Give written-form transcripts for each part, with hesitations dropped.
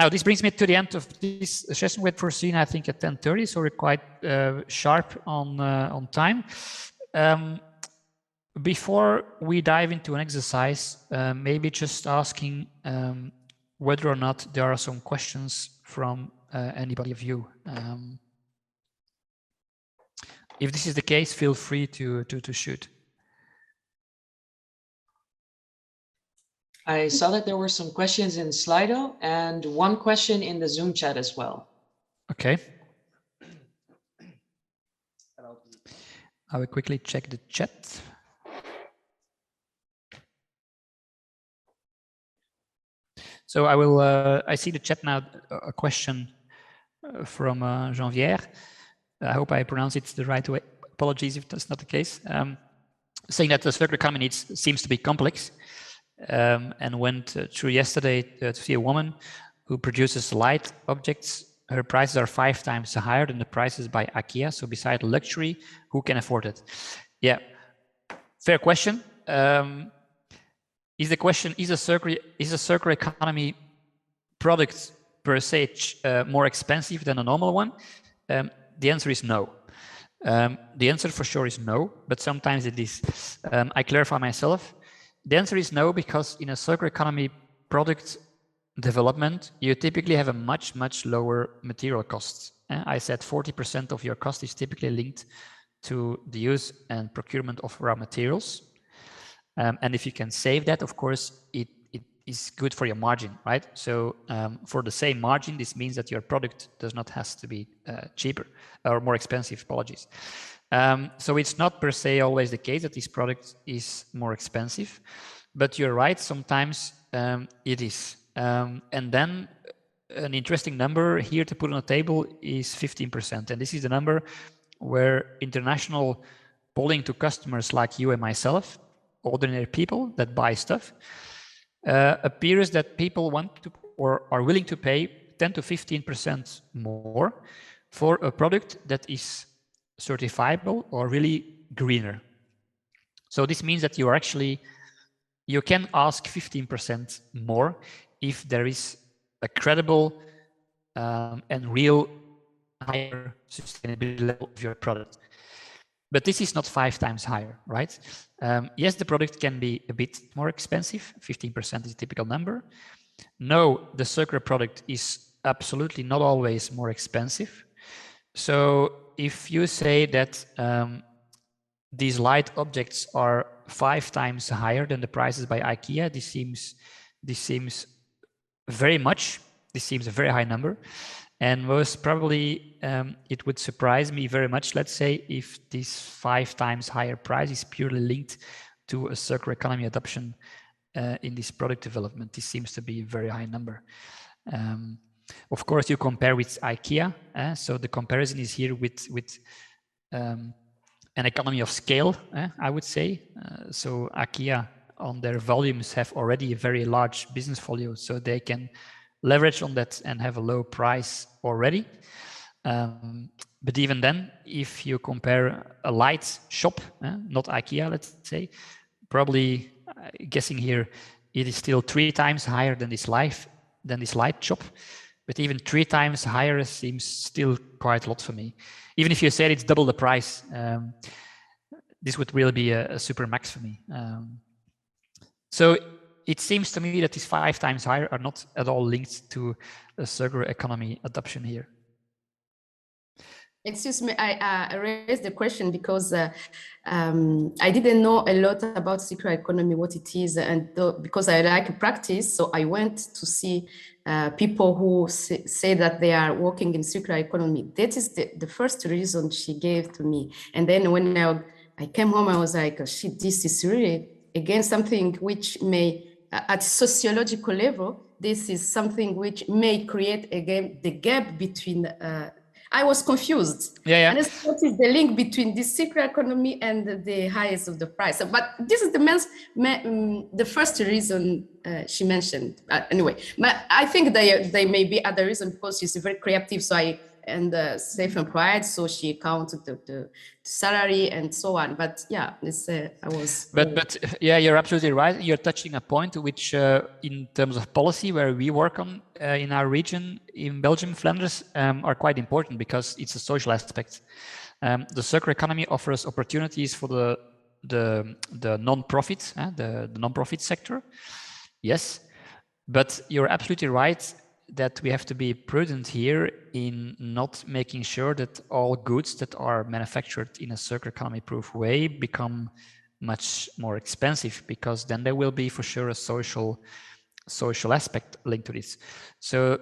Now this brings me to the end of this session. We had foreseen, I think, at 10:30, so we're quite sharp on time. Before we dive into an exercise, maybe just asking whether or not there are some questions from anybody of you. If this is the case, feel free to shoot. I saw that there were some questions in Slido and one question in the Zoom chat as well. Okay. I will quickly check the chat. So I will, I see the chat now, a question from Janvier. I hope I pronounce it the right way. Apologies if that's not the case. Saying that the circular economy seems to be complex, and went through yesterday to see a woman who produces light objects. Her prices are 5 times higher than the prices by IKEA. So beside luxury, who can afford it? Yeah, fair question. Is the question, is a circular economy product per se more expensive than a normal one? The answer is no. The answer for sure is no, but sometimes it is. I clarify myself. The answer is no, because in a circular economy product development, you typically have a much lower material costs. I said 40% of your cost is typically linked to the use and procurement of raw materials. And if you can save that, of course, it is good for your margin, right? So for the same margin, this means that your product does not have to be cheaper or more expensive, apologies. So it's not per se always the case that this product is more expensive, but you're right, sometimes it is. And then an interesting number here to put on the table is 15%. And this is the number where international polling to customers like you and myself, ordinary people that buy stuff, appears that people want to or are willing to pay 10 to 15% more for a product that is certifiable or really greener. So this means that you are actually, you can ask 15% more if there is a credible and real higher sustainability level of your product. But this is not 5 times higher, right? Yes, the product can be a bit more expensive. 15% is a typical number. No, the circular product is absolutely not always more expensive. So if you say that these light objects are 5 times higher than the prices by IKEA, this seems very much. This seems a very high number. And most probably, it would surprise me very much, let's say, if this 5 times higher price is purely linked to a circular economy adoption in this product development. This seems to be a very high number. Of course, you compare with IKEA. So the comparison is here with an economy of scale, I would say. So IKEA on their volumes have already a very large business volume, so they can leverage on that and have a low price already. But even then, if you compare a light shop, not IKEA, let's say, probably guessing here, it is still 3 times higher than this light shop. But even 3 times higher seems still quite a lot for me. Even if you said it's double the price, this would really be a super max for me. So it seems to me that these 5 times higher are not at all linked to a circular economy adoption here. Excuse me, I raised the question because I didn't know a lot about circular economy, what it is, and because I like practice, so I went to see people who say that they are working in circular economy. That is the first reason she gave to me. And then when I came home, I was like, oh, shit, this is really, again, something which may, at sociological level, this is something which may create, again, the gap between I was confused. Yeah. And what is the link between this circular economy and the highest of the price? But this is the first reason she mentioned. Anyway, but I think there may be other reasons because she's very creative. So I and self-employed, so she counted the salary and so on. But yeah, it's I was. But yeah, you're absolutely right. You're touching a point which, in terms of policy, where we work on in our region in Belgium, Flanders, are quite important because it's a social aspect. The circular economy offers opportunities for the non-profit, the non-profit sector. Yes, but you're absolutely right that we have to be prudent here in not making sure that all goods that are manufactured in a circular economy proof way become much more expensive, because then there will be for sure a social aspect linked to this. So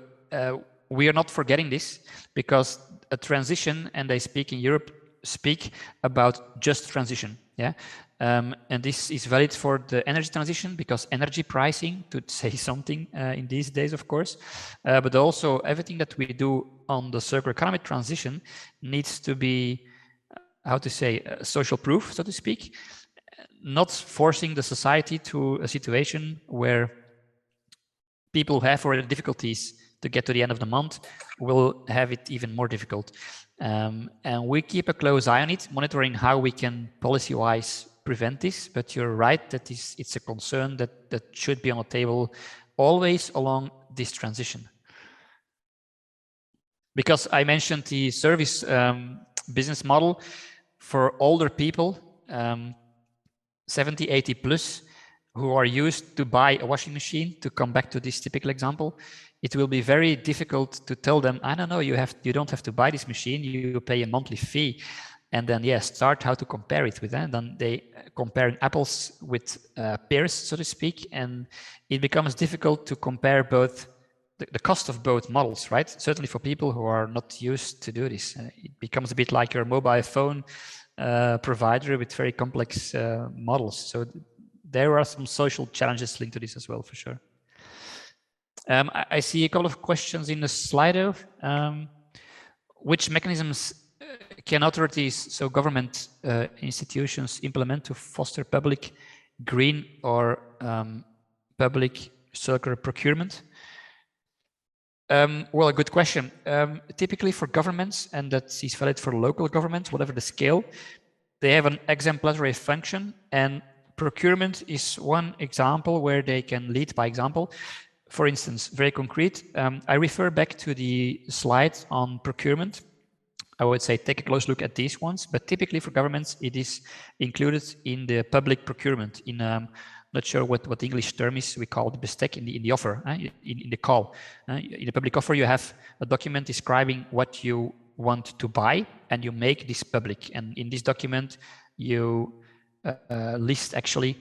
we are not forgetting this, because a transition, and they speak in Europe, speak about just transition. Yeah. And this is valid for the energy transition, because energy pricing, to say something in these days, of course, but also everything that we do on the circular economy transition needs to be, how to say, social proof, so to speak, not forcing the society to a situation where people who have already difficulties to get to the end of the month will have it even more difficult. And we keep a close eye on it, monitoring how we can policy-wise prevent this. But you're right that it's a concern that should be on the table always along this transition. Because I mentioned the service business model for older people, 70, 80 plus, who are used to buy a washing machine, to come back to this typical example, it will be very difficult to tell them, I don't know, you don't have to buy this machine, you pay a monthly fee. And then, yeah, start how to compare it with them. Then they comparing apples with pears, so to speak, and it becomes difficult to compare both the cost of both models, right? Certainly for people who are not used to do this. It becomes a bit like your mobile phone provider with very complex models. So there are some social challenges linked to this as well, for sure. I see a couple of questions in the Slido. Which mechanisms can authorities, so government institutions, implement to foster public green or public circular procurement? Well, a good question. Typically for governments, and that is valid for local governments, whatever the scale, they have an exemplary function, and procurement is one example where they can lead by example. For instance, very concrete, I refer back to the slides on procurement. I would say take a close look at these ones, but typically for governments, it is included in the public procurement. In not sure what the English term is, we call the bestek in the offer, in the call. In the public offer, you have a document describing what you want to buy, and you make this public. And in this document, you list actually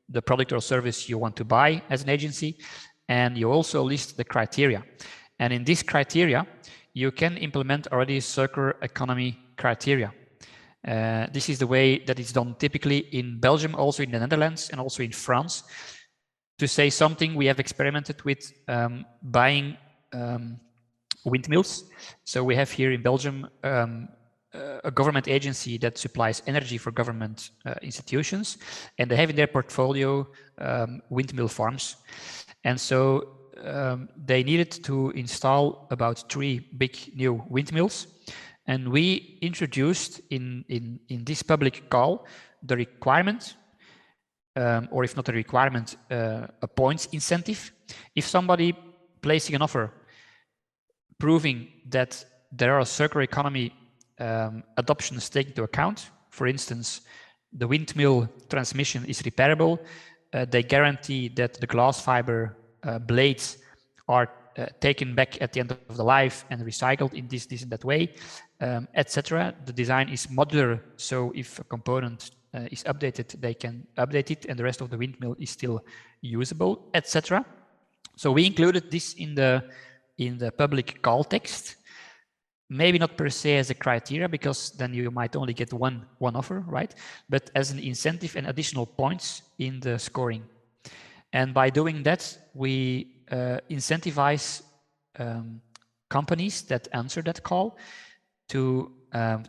the product or service you want to buy as an agency, and you also list the criteria. And in this criteria, you can implement already circular economy criteria. This is the way that it's done typically in Belgium, also in the Netherlands, and also in France. To say something, we have experimented with buying windmills. So we have here in Belgium a government agency that supplies energy for government institutions, and they have in their portfolio windmill farms. And so they needed to install about 3 big new windmills. And we introduced in this public call the requirement, or if not a requirement, a points incentive. If somebody placing an offer proving that there are circular economy adoptions taken into account, for instance, the windmill transmission is repairable, they guarantee that the glass fiber blades are taken back at the end of the life and recycled in this and that way, etc. The design is modular, so if a component is updated, they can update it, and the rest of the windmill is still usable, etc. So we included this in the public call text. Maybe not per se as a criteria, because then you might only get one offer, right? But as an incentive and additional points in the scoring. And by doing that, we incentivize companies that answer that call to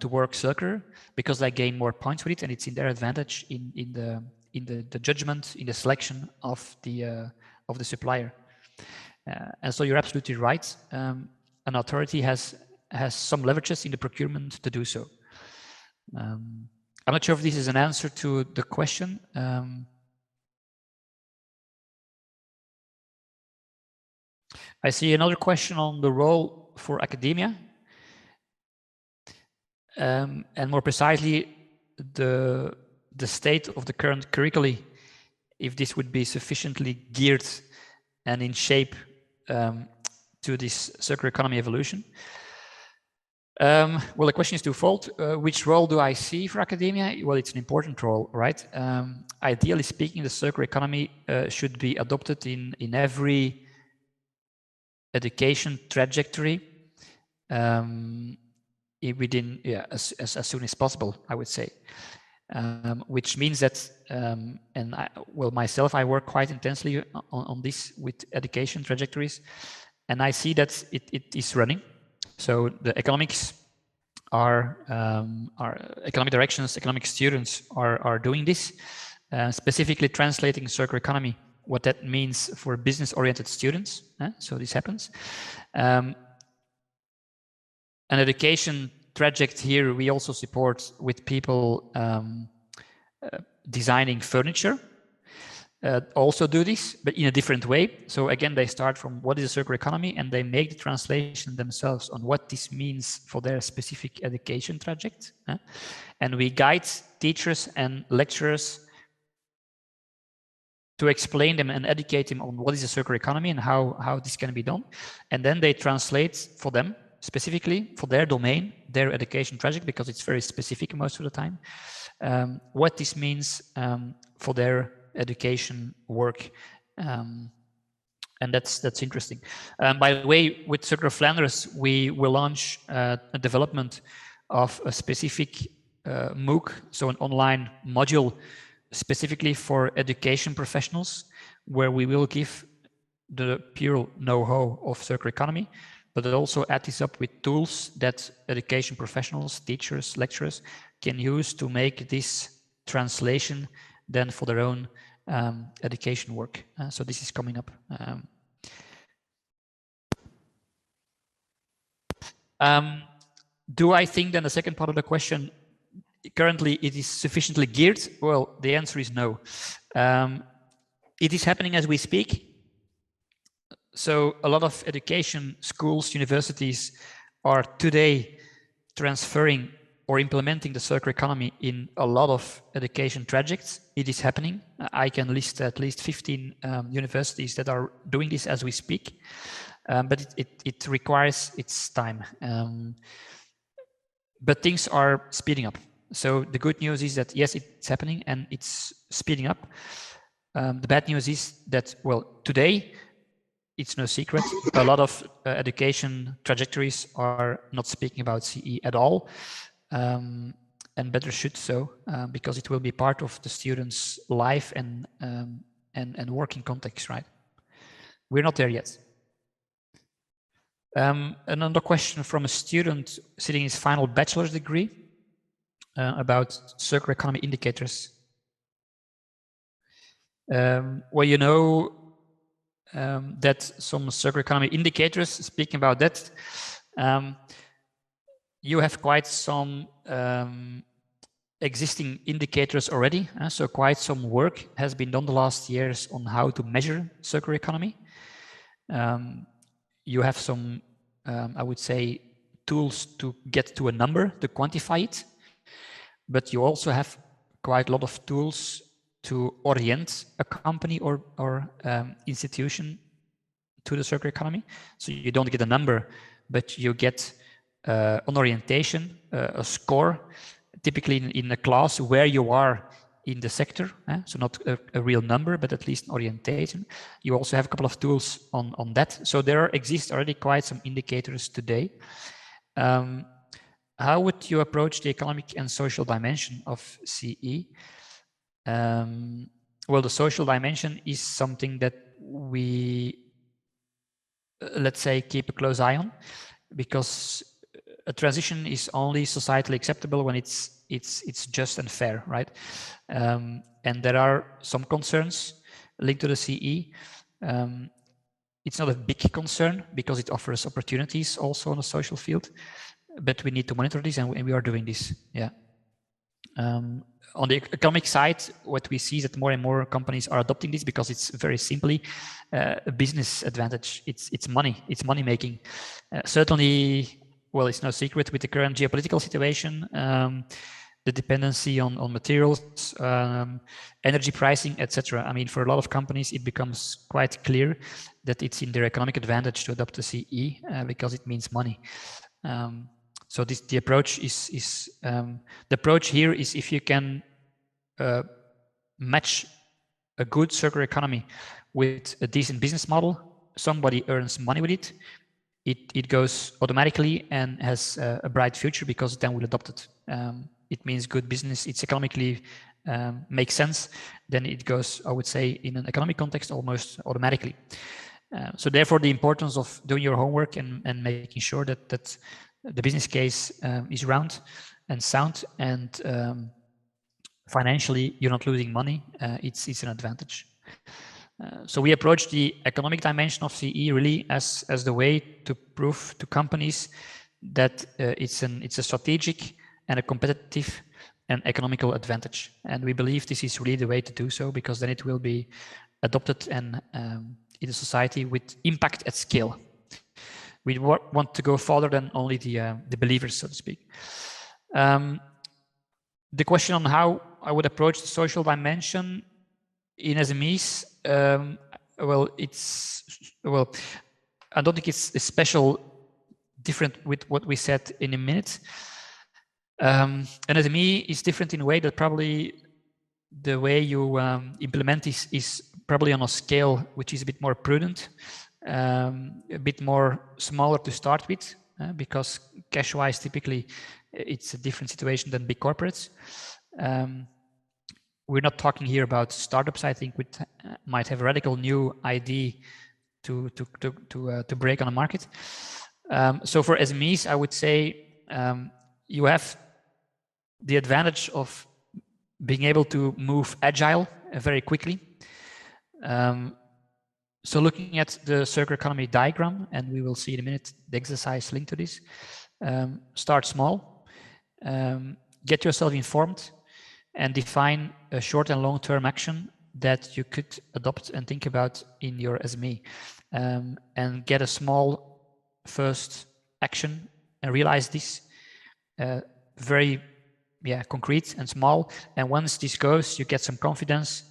work circular, because they gain more points with it, and it's in their advantage in the judgment, in the selection of the supplier. And so you're absolutely right. An authority has has some leverages in the procurement to do so. I'm not sure if this is an answer to the question. I see another question on the role for academia. And more precisely, the state of the current curricula, if this would be sufficiently geared and in shape to this circular economy evolution. Well, the question is twofold. Which role do I see for academia? Well, it's an important role, right? Ideally speaking, the circular economy should be adopted in every education trajectory within, yeah, as soon as possible, I would say. Which means that, and myself, I work quite intensely on this with education trajectories, and I see that it is running. So the economics are economic directions, economic students are doing this, specifically translating circular economy, what that means for business-oriented students. So this happens. An education traject here we also support with people designing furniture. Also do this, but in a different way. So again, they start from what is a circular economy, and they make the translation themselves on what this means for their specific education traject. And we guide teachers and lecturers to explain them and educate them on what is a circular economy and how this can be done. And then they translate for them specifically for their domain, their education traject, because it's very specific most of the time, what this means for their education work. And that's interesting. By the way, with Circular Flanders, we will launch a development of a specific MOOC, so an online module specifically for education professionals, where we will give the pure know-how of circular economy, but also add this up with tools that education professionals, teachers, lecturers can use to make this translation then for their own education work. So this is coming up. Do I think then the second part of the question, currently it is sufficiently geared? Well, the answer is no. It is happening as we speak. So a lot of education schools, universities are today transferring or implementing the circular economy in a lot of education trajects. It is happening. I can list at least 15 universities that are doing this as we speak, but it requires its time. But things are speeding up. So the good news is that yes, it's happening and it's speeding up. The bad news is that, well, today, it's no secret, a lot of education trajectories are not speaking about CE at all, and better should so, because it will be part of the student's life and working context, right? We're not there yet. Another question from a student sitting his final bachelor's degree about circular economy indicators. Well, you know, that some circular economy indicators, speaking about that, you have quite some existing indicators already. So quite some work has been done the last years on how to measure circular economy. You have some, I would say, tools to get to a number, to quantify it, but you also have quite a lot of tools to orient a company or institution to the circular economy. So you don't get a number, but you get an orientation, a score, typically in a class where you are in the sector. So not a real number, but at least an orientation. You also have a couple of tools on that. So there exist already quite some indicators today. How would you approach the economic and social dimension of CE? Well, the social dimension is something that we, let's say, keep a close eye on, because a transition is only societally acceptable when it's just and fair, right? And there are some concerns linked to the CE. it's not a big concern because it offers opportunities also on the social field, but we need to monitor this, and we are doing this. Yeah. On the economic side, what we see is that more and more companies are adopting this because it's very simply a business advantage. It's money. It's money making. Certainly, well, it's no secret with the current geopolitical situation, the dependency on materials, energy pricing, etc. I mean, for a lot of companies, it becomes quite clear that it's in their economic advantage to adopt a CE because it means money. So the approach is the approach here is if you can match a good circular economy with a decent business model, somebody earns money with it. It goes automatically and has a bright future because then we'll adopt it. It means good business. It's economically makes sense. Then it goes, I would say, in an economic context, almost automatically. So therefore, the importance of doing your homework and making sure that the business case is round and sound, and financially you're not losing money. It's an advantage. So we approach the economic dimension of CE really as the way to prove to companies that it's a strategic and a competitive and economical advantage. And we believe this is really the way to do so, because then it will be adopted and in a society with impact at scale. We want to go further than only the believers, so to speak. The question on how I would approach the social dimension in SMEs, well, I don't think it's a special different with what we said in a minute. An SME is different in a way that probably the way you implement is probably on a scale which is a bit more prudent, a bit more smaller to start with, because cash-wise, typically it's a different situation than big corporates. We're not talking here about startups. I think we might have a radical new idea to break on the market. So for SMEs, I would say you have the advantage of being able to move agile very quickly. So looking at the circular economy diagram, and we will see in a minute the exercise linked to this, start small, get yourself informed, and define a short and long-term action that you could adopt and think about in your SME, and get a small first action and realize this very concrete and small. And once this goes, you get some confidence,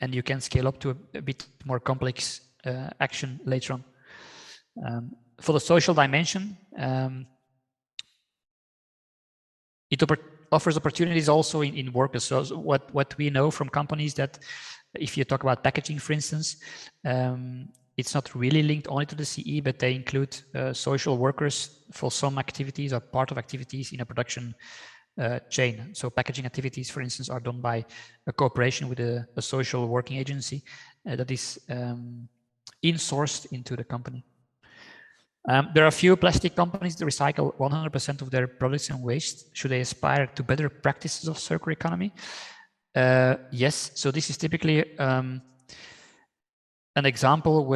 and you can scale up to a bit more complex action later on. For the social dimension, it offers opportunities also in workers. So what we know from companies, that if you talk about packaging, for instance, it's not really linked only to the CE, but they include social workers for some activities or part of activities in a production chain. So packaging activities, for instance, are done by a cooperation with a social working agency that is insourced into the company. There are a few plastic companies that recycle 100% of their products and waste. Should they aspire to better practices of circular economy? Yes. So this is typically an example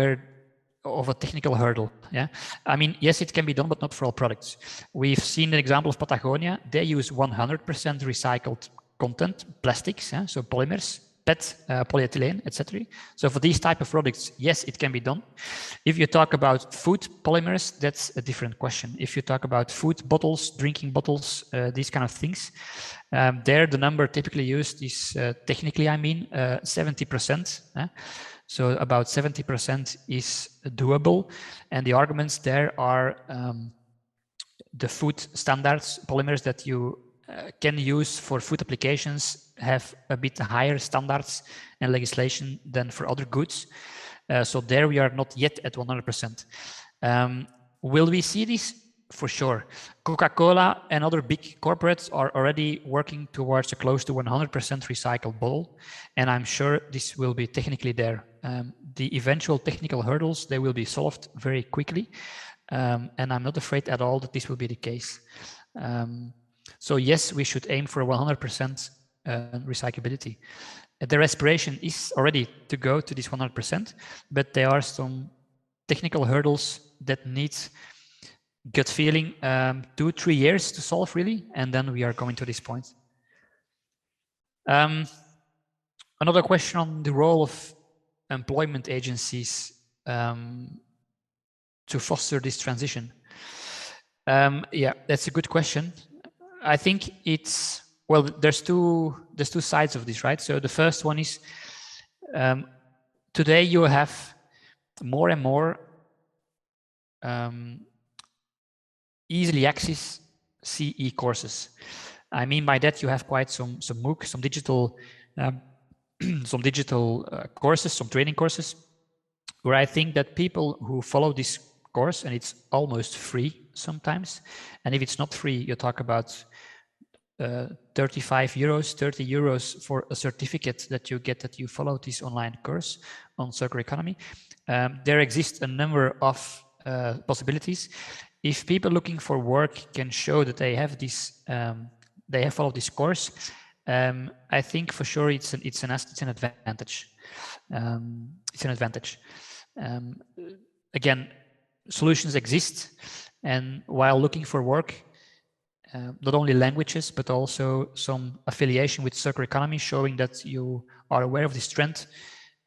of a technical hurdle. Yeah, I mean, yes, it can be done, but not for all products. We've seen an example of Patagonia. They use 100% recycled content, plastics, so polymers, PET, polyethylene, etc. So for these type of products, yes, it can be done. If you talk about food polymers, that's a different question. If you talk about food bottles, drinking bottles, these kind of things, there the number typically used is technically, I mean, 70%. So about 70% is doable, and the arguments there are the food standards polymers that you can use for food applications have a bit higher standards and legislation than for other goods. So there we are not yet at 100%. Will we see this? For sure. Coca-Cola and other big corporates are already working towards a close to 100% recycled bottle, and I'm sure this will be technically there. The eventual technical hurdles, they will be solved very quickly, and I'm not afraid at all that this will be the case. So yes, we should aim for 100% recyclability. Their aspiration is already to go to this 100%, but there are some technical hurdles that need gut feeling 2-3 years to solve really, and then we are going to this point. Another question on the role of employment agencies to foster this transition. Yeah, that's a good question. I think it's, well, there's two sides of this, right? So the first one is today you have more and more easily access CE courses. I mean by that you have quite some MOOC, some digital courses, some training courses, where I think that people who follow this course, and it's almost free sometimes, and if it's not free, you talk about 35 euros, 30 euros for a certificate that you get that you follow this online course on circular economy. There exists a number of possibilities. If people looking for work can show that they have this, they have followed this course, I think for sure it's an advantage. It's an advantage. Again, solutions exist, and while looking for work, not only languages, but also some affiliation with circular economy, showing that you are aware of this trend,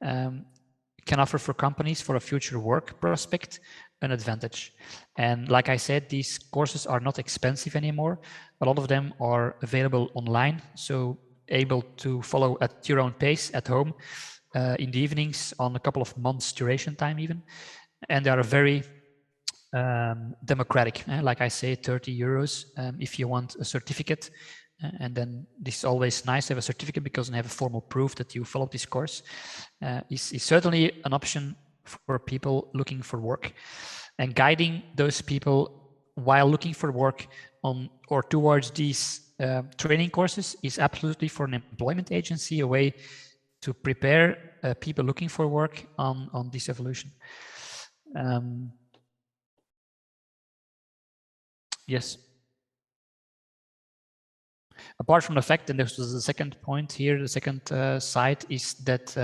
can offer for companies for a future work prospect an advantage. And like I said, these courses are not expensive anymore. A lot of them are available online, so able to follow at your own pace at home in the evenings on a couple of months duration time even. And they are very democratic, like I say, 30 euros if you want a certificate. And then this is always nice to have a certificate because you have a formal proof that you followed this course. Is certainly an option for people looking for work, and guiding those people while looking for work on or towards these training courses is absolutely for an employment agency a way to prepare people looking for work on this evolution. Yes. Apart from the fact, and this was the second point here, the second side is that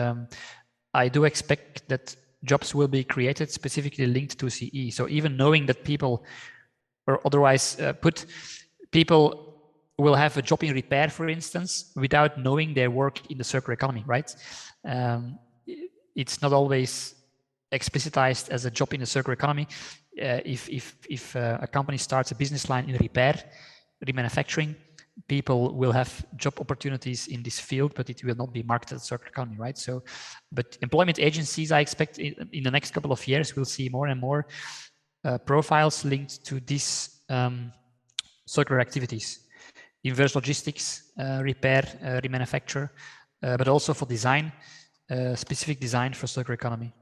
I do expect that jobs will be created specifically linked to CE. So even knowing that people, or otherwise people will have a job in repair, for instance, without knowing their work in the circular economy, right? It's not always explicitized as a job in the circular economy. If a company starts a business line in repair, remanufacturing, people will have job opportunities in this field, but it will not be marketed as circular economy, right? So, but employment agencies, I expect in the next couple of years, we'll see more and more profiles linked to these circular activities, inverse logistics, repair, remanufacture, but also for design, specific design for circular economy.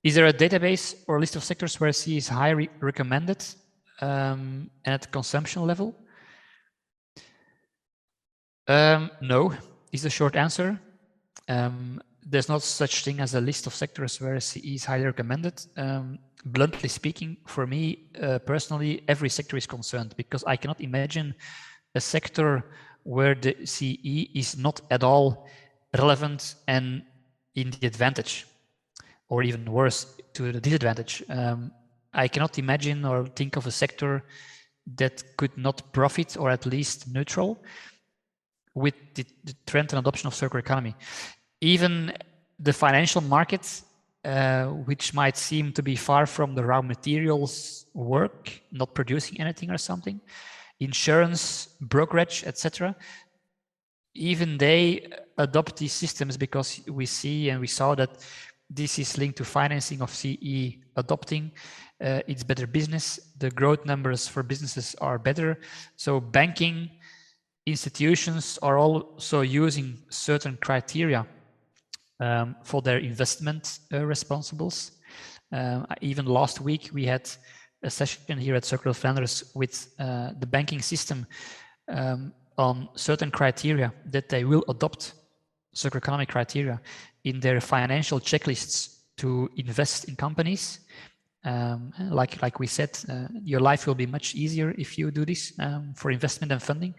Is there a database or a list of sectors where CE is highly recommended and at consumption level? No, is the short answer. There's not such thing as a list of sectors where CE is highly recommended. Bluntly speaking, for me personally, every sector is concerned, because I cannot imagine a sector where the CE is not at all relevant and in the advantage, or even worse, to the disadvantage. I cannot imagine or think of a sector that could not profit, or at least neutral, with the trend and adoption of circular economy. Even the financial market, which might seem to be far from the raw materials work, not producing anything or something, insurance, brokerage, etc., even they adopt these systems because we see and we saw that this is linked to financing of CE adopting. It's better business. The growth numbers for businesses are better. So banking institutions are also using certain criteria for their investment responsibles. Even last week, we had a session here at Circle Flanders with the banking system on certain criteria that they will adopt, circular economy criteria, in their financial checklists to invest in companies. Like we said, your life will be much easier if you do this for investment and funding.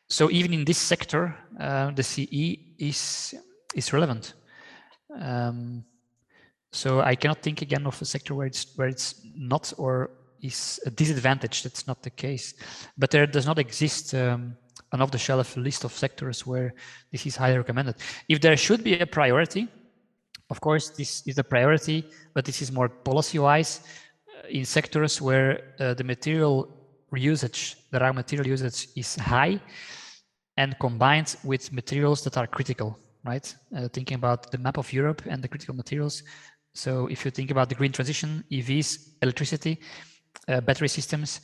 So even in this sector, the CE is relevant. So I cannot think again of a sector where it's not or is a disadvantage. That's not the case. But there does not exist an off-the-shelf list of sectors where this is highly recommended. If there should be a priority, of course, this is a priority, but this is more policy-wise in sectors where the material usage, the raw material usage is high and combined with materials that are critical, right? Thinking about the map of Europe and the critical materials. So if you think about the green transition, EVs, electricity, battery systems,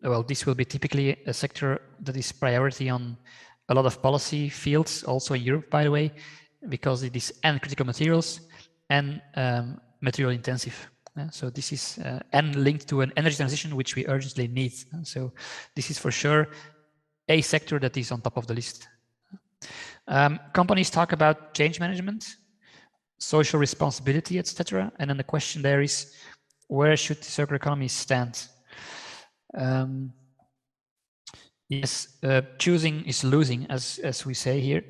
well, this will be typically a sector that is priority on a lot of policy fields, also in Europe, by the way, because it is and critical materials and material intensive. So this is and linked to an energy transition, which we urgently need. So this is for sure a sector that is on top of the list. Companies talk about change management, social responsibility, etc. And then the question there is, where should the circular economy stand? Yes, choosing is losing, as we say here.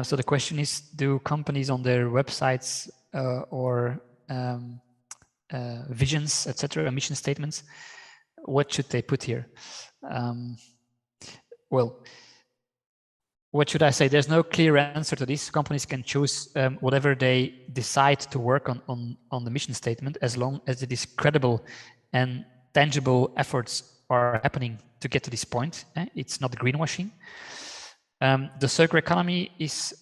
So the question is, do companies on their websites or visions, etc., mission statements, what should they put here? Well, what should I say? There's no clear answer to this. Companies can choose whatever they decide to work on the mission statement, as long as it is credible and tangible efforts are happening to get to this point. It's not greenwashing. The circular economy is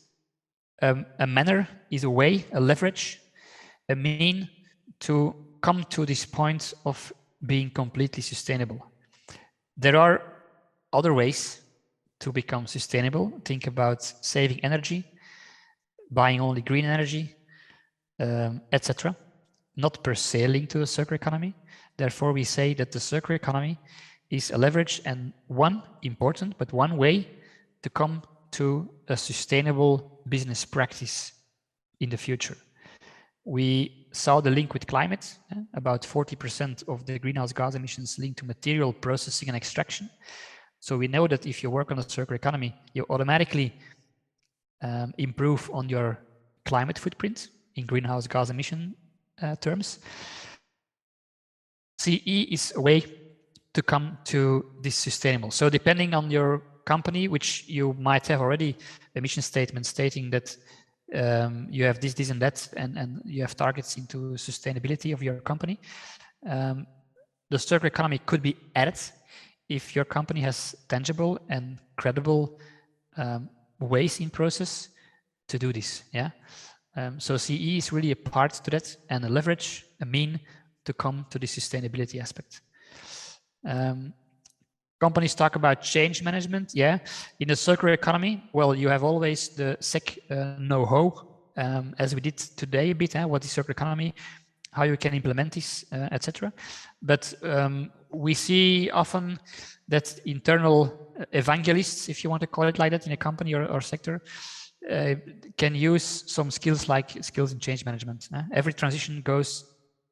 a manner, is a way, a leverage, a mean to come to this point of being completely sustainable. There are other ways to become sustainable. Think about saving energy, buying only green energy, etc. Not per se linked to the circular economy. Therefore, we say that the circular economy is a leverage and one important, but one way to come to a sustainable business practice in the future. We saw the link with climate, about 40% of the greenhouse gas emissions linked to material processing and extraction. So we know that if you work on a circular economy, you automatically improve on your climate footprint in greenhouse gas emission terms. CE is a way to come to this sustainable. So depending on your company, which you might have already a mission statement stating that you have this and that, and you have targets into sustainability of your company, the circular economy could be added if your company has tangible and credible ways in process to do this. Yeah. So CE is really a part to that and a leverage, a mean to come to the sustainability aspect. Companies talk about change management. Yeah. In the circular economy, well, you have always the SEC know-how, as we did today a bit, what is circular economy, how you can implement this, etc. But we see often that internal evangelists, if you want to call it like that, in a company or sector, can use some skills like skills in change management. Every transition goes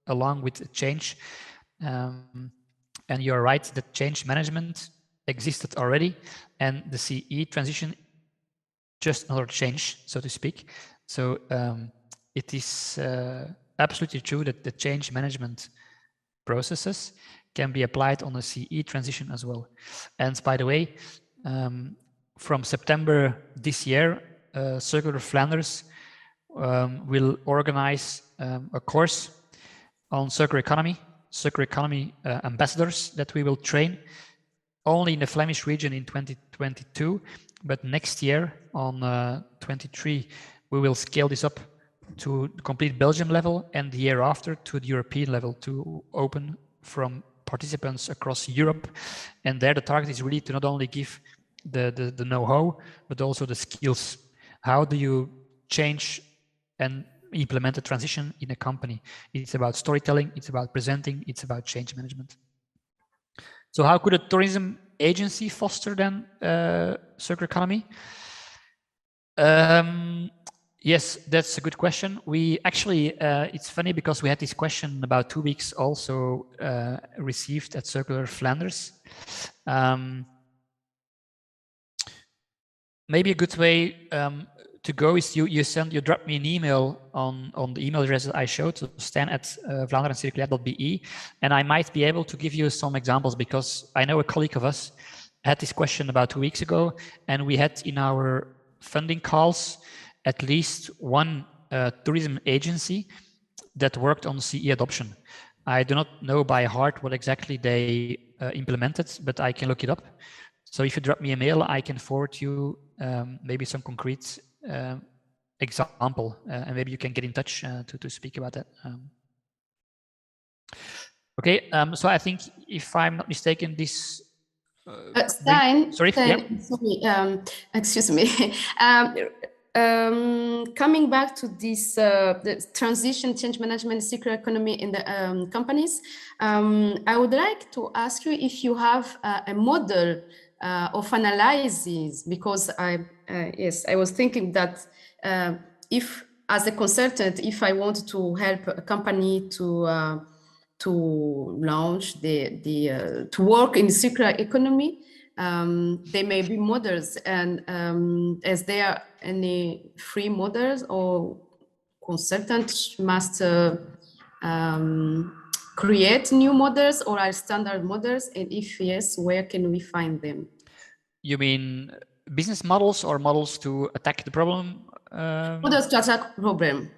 along with a change. And you're right that change management existed already, and the CE transition just another change, so to speak. So it is absolutely true that the change management processes can be applied on the CE transition as well. And by the way, from September this year, Circular Flanders will organize a course on circular economy ambassadors that we will train only in the Flemish region in 2022, but next year on 23, we will scale this up to the complete Belgium level, and the year after to the European level, to open from participants across Europe. And there the target is really to not only give the know-how, but also the skills. How do you change and implement a transition in a company? It's about storytelling, it's about presenting, it's about change management. So how could a tourism agency foster then circular economy? Yes, that's a good question. We actually, it's funny because we had this question about 2 weeks also received at Circular Flanders. Maybe a good way to go is you drop me an email on the email address that I showed, so stan@vlaanderencirculair.be, and I might be able to give you some examples, because I know a colleague of us had this question about 2 weeks ago, and we had in our funding calls at least one tourism agency that worked on CE adoption. I do not know by heart what exactly they implemented, but I can look it up. So if you drop me a mail, I can forward you maybe some concrete example, and maybe you can get in touch to speak about that. Okay, so I think, if I'm not mistaken, this. Stein, sorry, excuse me. Coming back to this the transition, change management, circular economy in the companies, I would like to ask you if you have a model of analysis, because yes, I was thinking that if, as a consultant, if I want to help a company to launch to work in circular economy, there may be models, and is there any free models, or consultants must create new models, or are standard models, and if yes, where can we find them? You mean business models or models to attack the problem? Models to attack problem.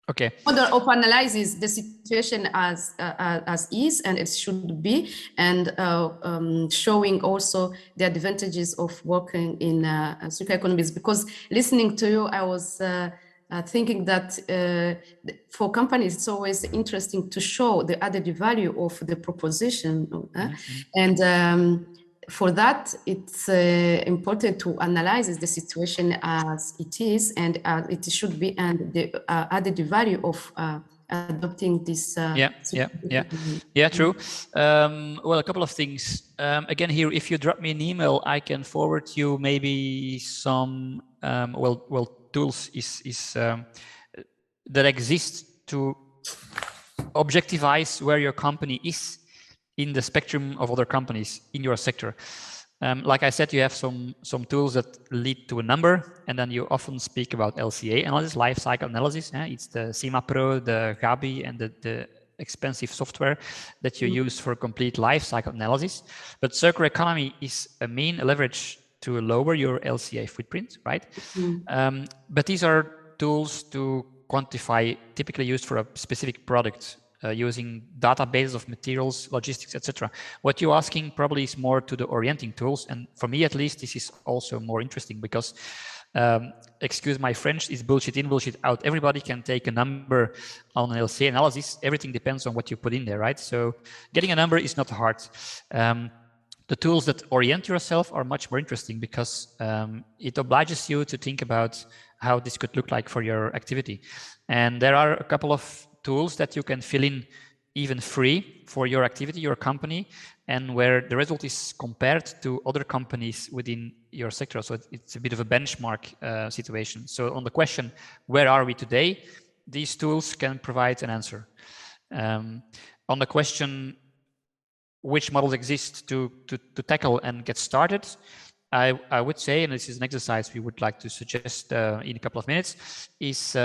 Okay. Model of analyzes the situation as is, and it should be, and showing also the advantages of working in circular economies. Because listening to you, I was thinking that for companies, it's always interesting to show the added value of the proposition, and for that, it's important to analyze the situation as it is, and it should be, and the added value of adopting this. Yeah, true. Well, a couple of things. Again, here, if you drop me an email, I can forward you maybe some tools that exist to objectivize where your company is in the spectrum of other companies in your sector. Like I said, you have some tools that lead to a number, and then you often speak about LCA analysis, life cycle analysis. It's the CIMA Pro, the Gabi, and the expensive software that you use for complete life cycle analysis. But circular economy is a main leverage to lower your LCA footprint, right? But these are tools to quantify, typically used for a specific product, using databases of materials, logistics, etc. What you're asking probably is more to the orienting tools, and for me at least, this is also more interesting, because excuse my French, is bullshit in, bullshit out. Everybody can take a number on an LCA analysis. Everything depends on what you put in there, right? So getting a number is not hard. The tools that orient yourself are much more interesting, because it obliges you to think about how this could look like for your activity. And there are a couple of tools that you can fill in even free for your activity, your company, and where the result is compared to other companies within your sector. So it's a bit of a benchmark situation. So on the question, where are we today? These tools can provide an answer. On the question, which models exist to tackle and get started, I would say, and this is an exercise we would like to suggest in a couple of minutes, is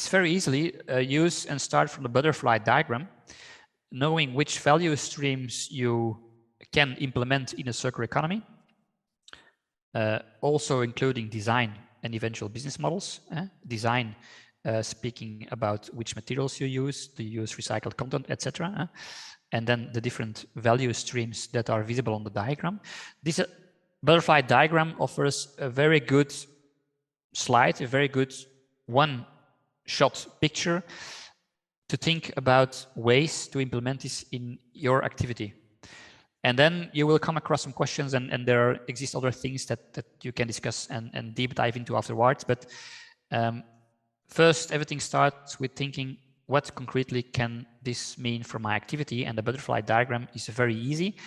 very easily use and start from the butterfly diagram, knowing which value streams you can implement in a circular economy, also including design and eventual business models. Design, speaking about which materials you use, do you use recycled content, etc. And then the different value streams that are visible on the diagram. This butterfly diagram offers a very good slide, a very good one-shot picture to think about ways to implement this in your activity. And then you will come across some questions, and there exist other things that you can discuss and deep dive into afterwards. But first, everything starts with thinking, what concretely can this mean for my activity? And the butterfly diagram is a very easy,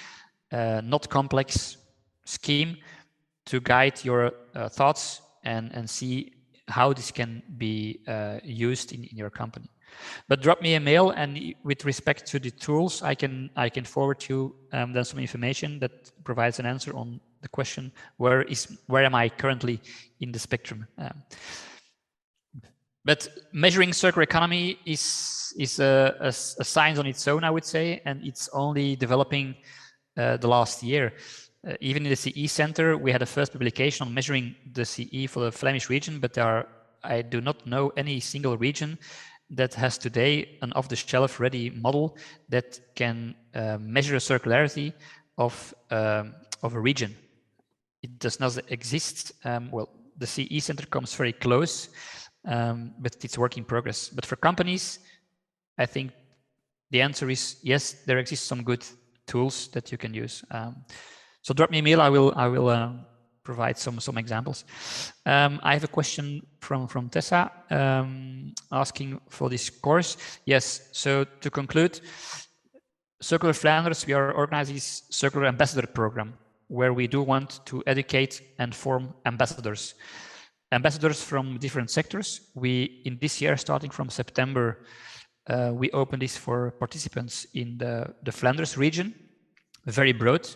not complex scheme to guide your thoughts and see how this can be used in your company. But drop me a mail, and with respect to the tools, I can forward you then some information that provides an answer on the question, where am I currently in the spectrum. But measuring circular economy is a science on its own, I would say, and it's only developing the last year. Even in the CE Center, we had a first publication on measuring the CE for the Flemish region, but I do not know any single region that has today an off-the-shelf ready model that can measure the circularity of a region. It does not exist. Well, the CE Center comes very close, but it's work in progress. But for companies, I think the answer is yes, there exist some good tools that you can use. So drop me a mail. I will provide some examples. I have a question from Tessa asking for this course. Yes, so to conclude, Circular Flanders, we are organizing this Circular Ambassador program where we do want to educate and form ambassadors. Ambassadors from different sectors. We, in this year, starting from September, we opened this for participants in the Flanders region, very broad.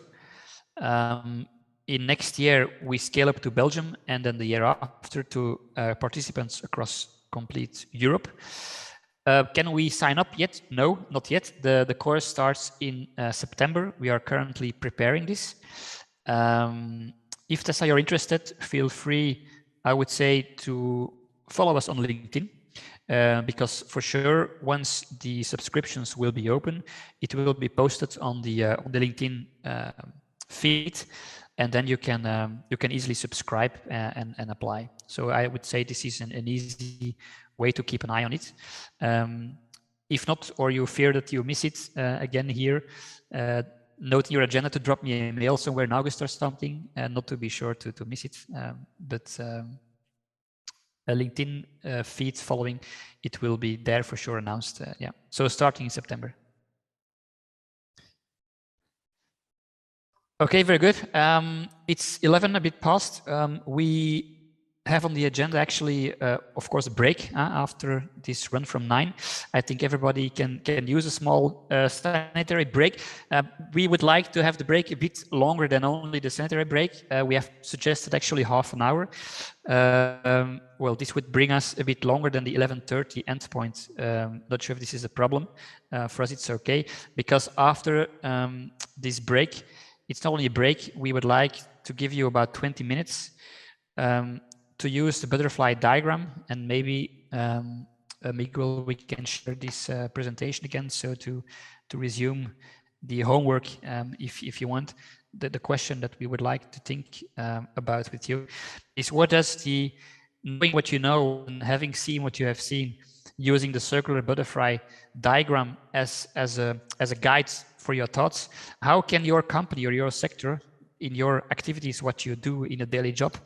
In next year, we scale up to Belgium, and then the year after to participants across complete Europe. Can we sign up yet? No, not yet. The course starts in September. We are currently preparing this. If Tessa, you're interested, feel free, I would say, to follow us on LinkedIn. Because for sure, once the subscriptions will be open, it will be posted on the LinkedIn feed, and then you can easily subscribe and apply. So I would say this is an easy way to keep an eye on it. If not, or you fear that you miss it again here, note in your agenda to drop me a mail somewhere in August or something, and not to be sure to miss it. But a LinkedIn feed following, it will be there for sure announced. Yeah, so starting in September. Okay, very good. It's 11, a bit past. We have on the agenda actually, of course, a break after this run from 9. I think everybody can use a small sanitary break. We would like to have the break a bit longer than only the sanitary break. We have suggested actually half an hour. Well, this would bring us a bit longer than the 11:30 endpoint. Not sure if this is a problem. For us, it's okay, because after this break, it's not only a break, we would like to give you about 20 minutes to use the butterfly diagram, and maybe Miguel, we can share this presentation again, so to resume the homework if you want. The question that we would like to think about with you is, what does the knowing what you know and having seen what you have seen, using the circular butterfly diagram as a guide for your thoughts, how can your company or your sector, in your activities, what you do in a daily job,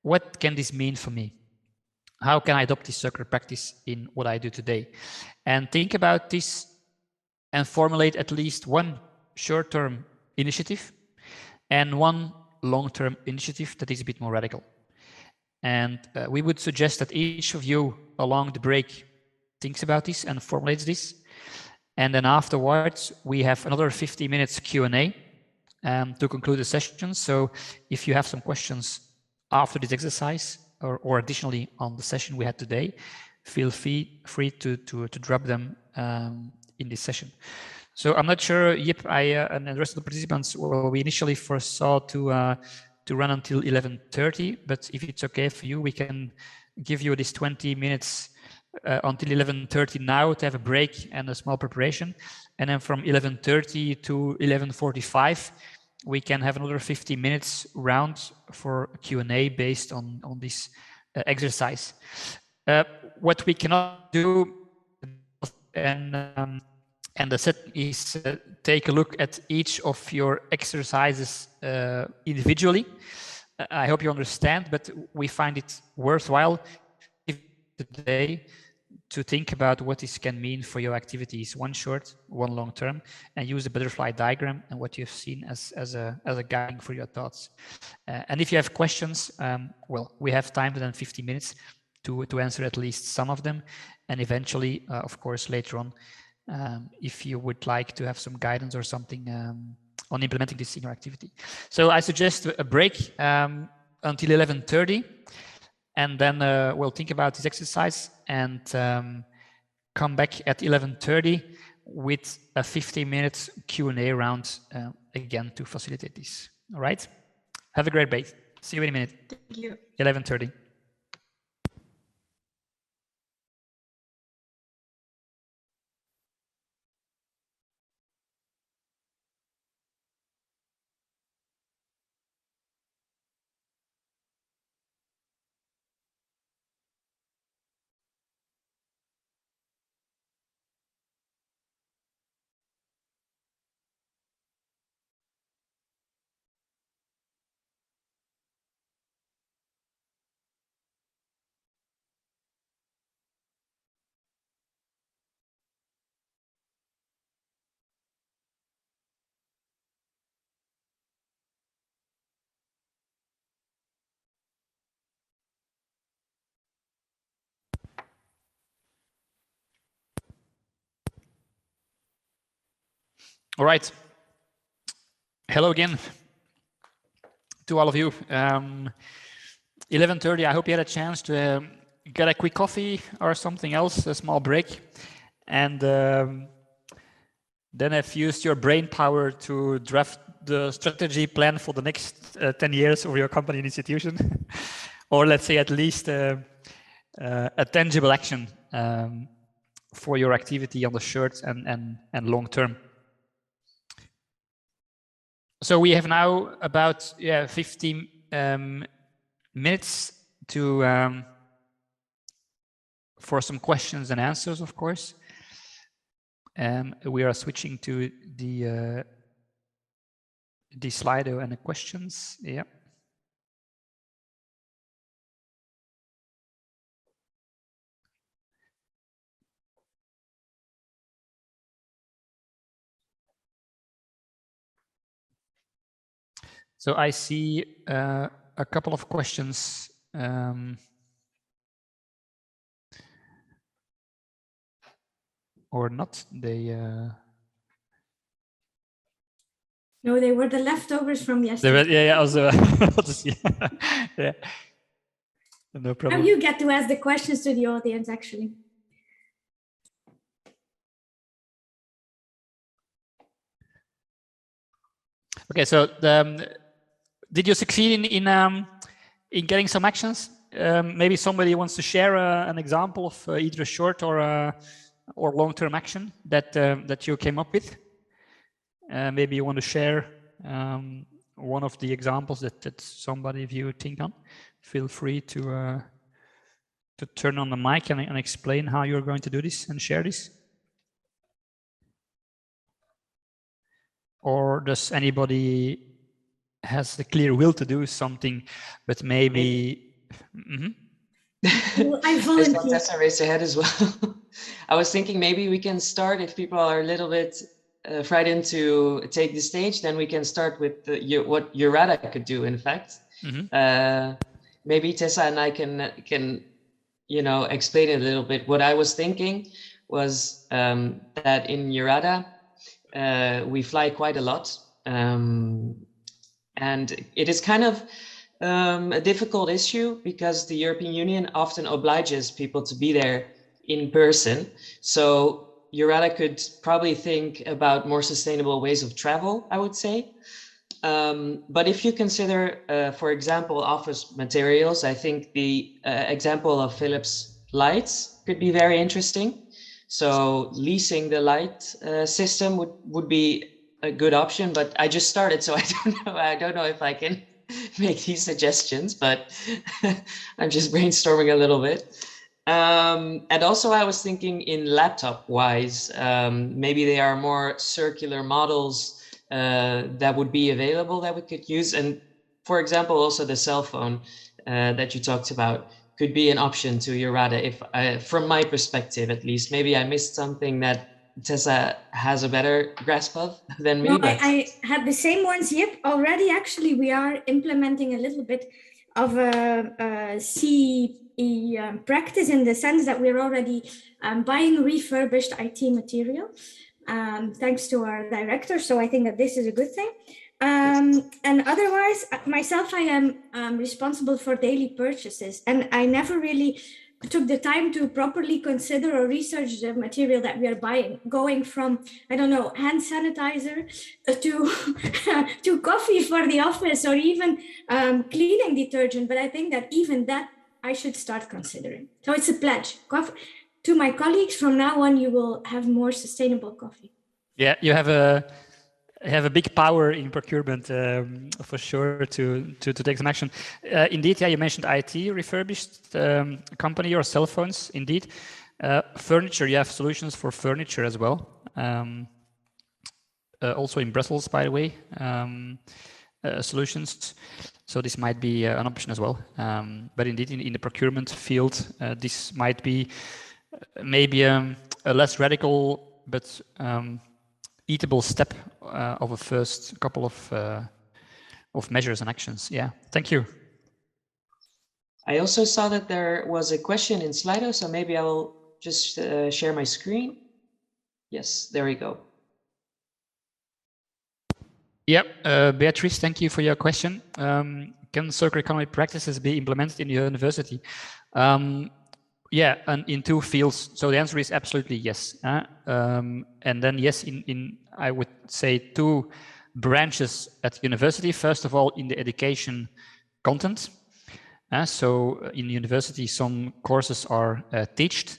what can this mean for me? How can I adopt this circular practice in what I do today? And think about this and formulate at least one short-term initiative and one long-term initiative that is a bit more radical. And we would suggest that each of you along the break thinks about this and formulates this. And then afterwards, we have another 50 minutes Q&A to conclude the session. So if you have some questions after this exercise or additionally on the session we had today, feel free to drop them in this session. So I'm not sure, Yip, and the rest of the participants, well, we initially foresaw to run until 11:30, but if it's okay for you, we can give you this 20 minutes until 11:30 now to have a break and a small preparation. And then from 11:30 to 11:45, we can have another 50 minutes round for Q&A based on this exercise. What we cannot do, and the set is take a look at each of your exercises individually. I hope you understand, but we find it worthwhile today to think about what this can mean for your activities, one short, one long term, and use the butterfly diagram and what you've seen as a guide for your thoughts. And if you have questions, well, we have time within 50 minutes to answer at least some of them. and eventually, of course, later on, if you would like to have some guidance or something on implementing this in your activity. So I suggest a break until 11:30, and then we'll think about this exercise and come back at 11:30 with a 15-minute Q&A round again to facilitate this. All right? Have a great break. See you in a minute. Thank you. 11:30. All right. Hello again to all of you. 11:30, I hope you had a chance to get a quick coffee or something else, a small break, and then have used your brain power to draft the strategy plan for the next 10 years of your company and institution, or let's say at least a tangible action for your activity on the short and long term. So we have now about 15 minutes to for some questions and answers, of course. We are switching to the Slido and the questions. Yeah. So I see a couple of questions. Or not, they... No, they were the leftovers from yesterday. Yeah, also, yeah. No problem. Now you get to ask the questions to the audience, actually. Okay, so did you succeed in getting some actions? Maybe somebody wants to share an example of either a short or long-term action that you came up with. Maybe you want to share one of the examples that somebody of you think on. Feel free to turn on the mic and explain how you're going to do this and share this. Or does anybody has the clear will to do something, but maybe... Well, I volunteer. Tessa raised her head as well. I was thinking maybe we can start, if people are a little bit frightened to take the stage, then we can start with what Eurada could do, in fact. Maybe Tessa and I can explain it a little bit. What I was thinking was that in Eurada, we fly quite a lot. And it is kind of a difficult issue because the European Union often obliges people to be there in person. So Eurada could probably think about more sustainable ways of travel, I would say. But if you consider, for example, office materials, I think the example of Philips lights could be very interesting. So leasing the light system would be a good option, but I just started, so I don't know if I can make these suggestions, but I'm just brainstorming a little bit. And also I was thinking in laptop wise, maybe there are more circular models that would be available that we could use. And for example, also the cell phone that you talked about could be an option to Eurada, if from my perspective, at least. Maybe I missed something that Tessa has a better grasp of than me. No, I had the same ones yet already. Actually, we are implementing a little bit of a sea practice in the sense that we're already buying refurbished IT material, thanks to our director. So I think that this is a good thing. And otherwise, myself, I am responsible for daily purchases, and I never really took the time to properly consider or research the material that we are buying, going from, I don't know, hand sanitizer to coffee for the office, or even cleaning detergent. But I think that even that I should start considering. So it's a pledge. To my colleagues, from now on, you will have more sustainable coffee. Yeah, you have a big power in procurement for sure to take some action. Indeed, yeah, you mentioned IT refurbished company or cell phones. Indeed, furniture. You have solutions for furniture as well. Also in Brussels, by the way, solutions. So this might be an option as well. But indeed, in the procurement field, this might be maybe a less radical but eatable step of a first couple of measures and actions. Yeah, thank you. I also saw that there was a question in Slido, so maybe I will just share my screen. Yes, there we go. Yeah, Beatrice, thank you for your question. Can circular economy practices be implemented in the university? Yeah, and in two fields. So the answer is absolutely yes. And then yes, in I would say two branches at university. First of all, in the education content. So in university, some courses are taught,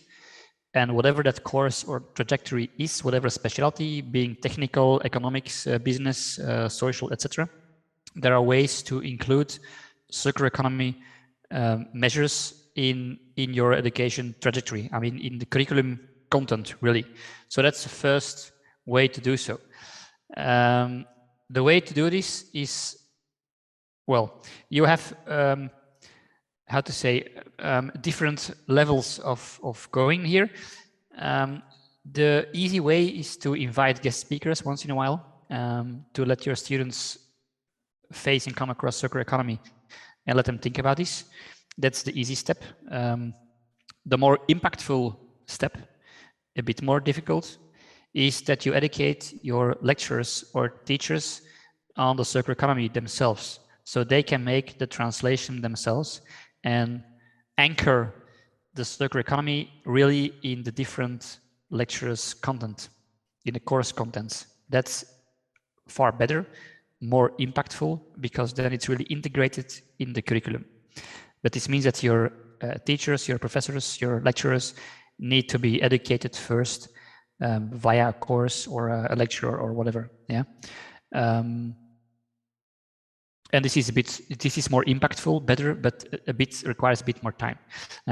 and whatever that course or trajectory is, whatever specialty, being technical, economics, business, social, etc., there are ways to include circular economy measures in your education trajectory. I mean, in the curriculum content, really. So that's the first way to do so. The way to do this is, well, you have how to say different levels of going here. The easy way is to invite guest speakers once in a while to let your students face and come across circular economy and let them think about this. That's the easy step. The more impactful step, a bit more difficult, is that you educate your lecturers or teachers on the circular economy themselves, so they can make the translation themselves and anchor the circular economy really in the different lecturers' content, in the course contents. That's far better, more impactful, because then it's really integrated in the curriculum. But this means that your teachers, your professors, your lecturers need to be educated first via a course or a lecture or whatever. Yeah. And this is more impactful, better, but requires a bit more time.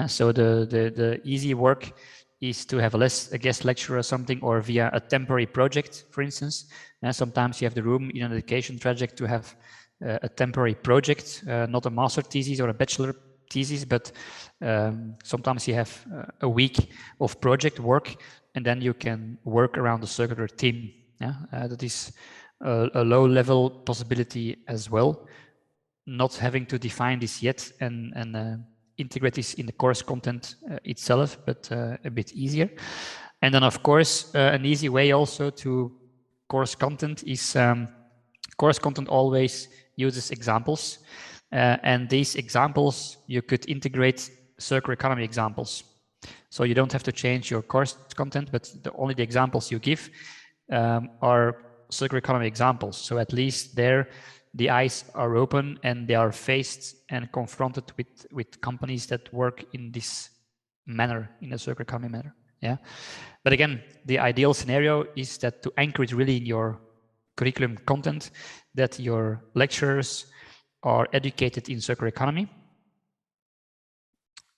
So the easy work is to have a guest lecturer or something, or via a temporary project, for instance. Sometimes you have the room in an education project to have a temporary project, not a master thesis or a bachelor thesis, but sometimes you have a week of project work, and then you can work around the circular theme. Yeah, that is a low-level possibility as well, not having to define this yet and integrate this in the course content itself, but a bit easier. And then, of course, an easy way also to course content is course content always uses examples, and these examples you could integrate circular economy examples. So you don't have to change your course content, but only the examples you give are circular economy examples. So at least there the eyes are open and they are faced and confronted with companies that work in this manner, in a circular economy manner. Yeah. But again, the ideal scenario is that to anchor it really in your curriculum content, that your lecturers are educated in circular economy.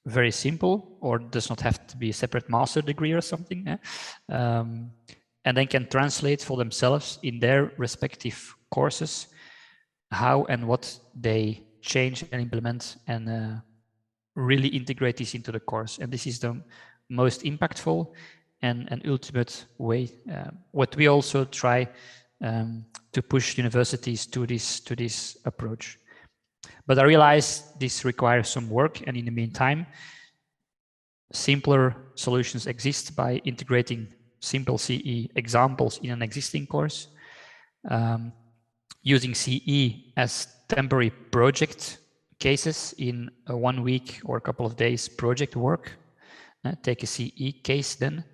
Very simple, or does not have to be a separate master degree or something. Yeah? And then can translate for themselves in their respective courses how and what they change and implement, and really integrate this into the course. And this is the most impactful and ultimate way. What we also try to push universities to this approach. But I realize this requires some work, and in the meantime, simpler solutions exist by integrating simple CE examples in an existing course, using CE as temporary project cases in a 1 week or a couple of days project work. Take a CE case then.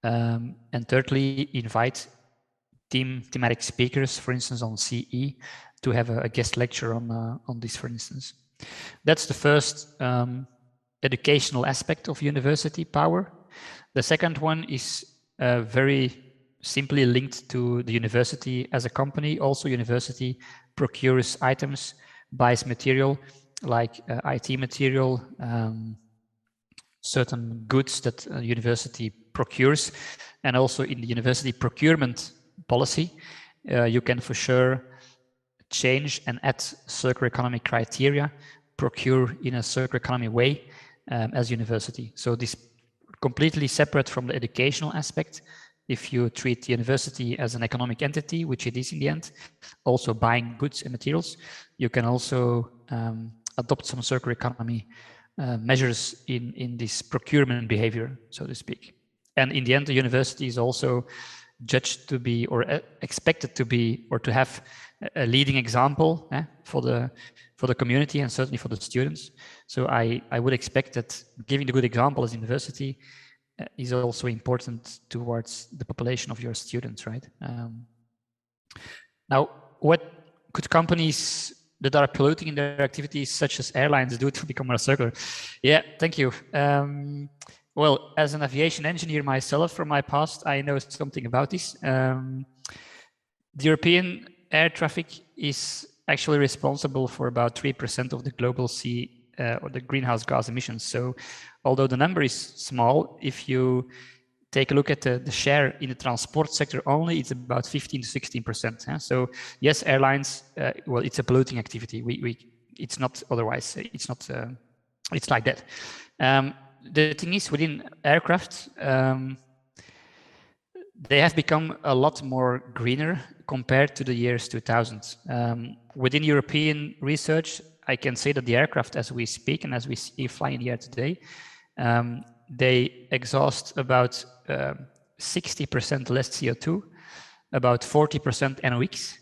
And thirdly, invite thematic speakers, for instance, on CE, to have a guest lecture on this, for instance. That's the first educational aspect of university power. The second one is very simply linked to the university as a company. Also, university procures items, buys material like IT material, certain goods that a university procures, and also in the university procurement policy, you can for sure change and add circular economy criteria, procure in a circular economy way as university. So this completely separate from the educational aspect. If you treat the university as an economic entity, which it is in the end, also buying goods and materials, you can also adopt some circular economy measures in this procurement behavior, so to speak. And in the end, the university is also judged to be, or expected to be, or to have a leading example for the community and certainly for the students. So I would expect that giving the good example as university is also important towards the population of your students, right? Now, what could companies that are polluting in their activities, such as airlines, do to become more circular? Yeah, thank you. Well, as an aviation engineer myself from my past, I know something about this. The European air traffic is actually responsible for about 3% of the global or the greenhouse gas emissions. So although the number is small, if you take a look at the share in the transport sector only, it's about 15 to 16%. So yes, airlines, well, it's a polluting activity. It's not otherwise. It's not. It's like that. The thing is, within aircraft, they have become a lot more greener compared to the years 2000. Within European research, I can say that the aircraft, as we speak and as we see flying in the air today, they exhaust about 60% less CO2, about 40% NOx,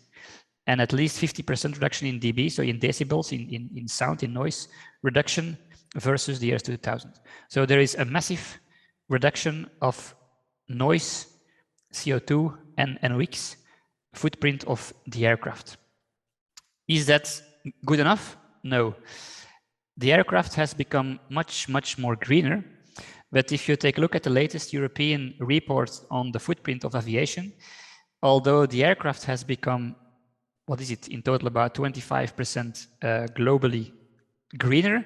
and at least 50% reduction in dB, so in decibels, in sound, in noise reduction versus the years 2000. So there is a massive reduction of noise, CO2, and NOx footprint of the aircraft. Is that good enough? No. The aircraft has become much, much more greener. But if you take a look at the latest European report on the footprint of aviation, although the aircraft has become, what is it, in total about 25% globally greener,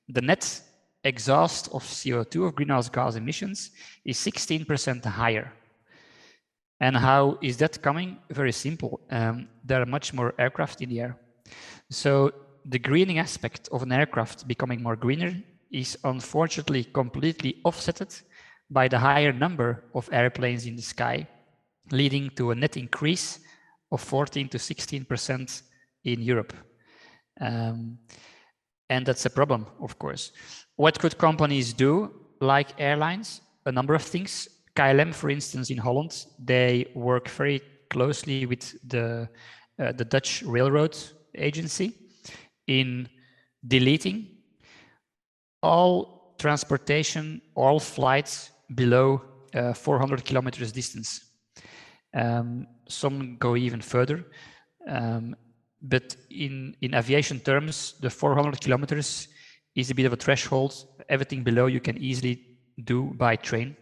the net exhaust of CO2, of greenhouse gas emissions, is 16% higher. And how is that coming? Very simple. There are much more aircraft in the air. So the greening aspect of an aircraft becoming more greener is unfortunately completely offset by the higher number of airplanes in the sky, leading to a net increase of 14 to 16% in Europe. And that's a problem, of course. What could companies do, like airlines? A number of things. KLM, for instance, in Holland, they work very closely with the Dutch railroad agency in deleting all transportation, all flights below 400 kilometers distance. Some go even further. But in aviation terms, the 400 kilometers is a bit of a threshold. Everything below you can easily do by train.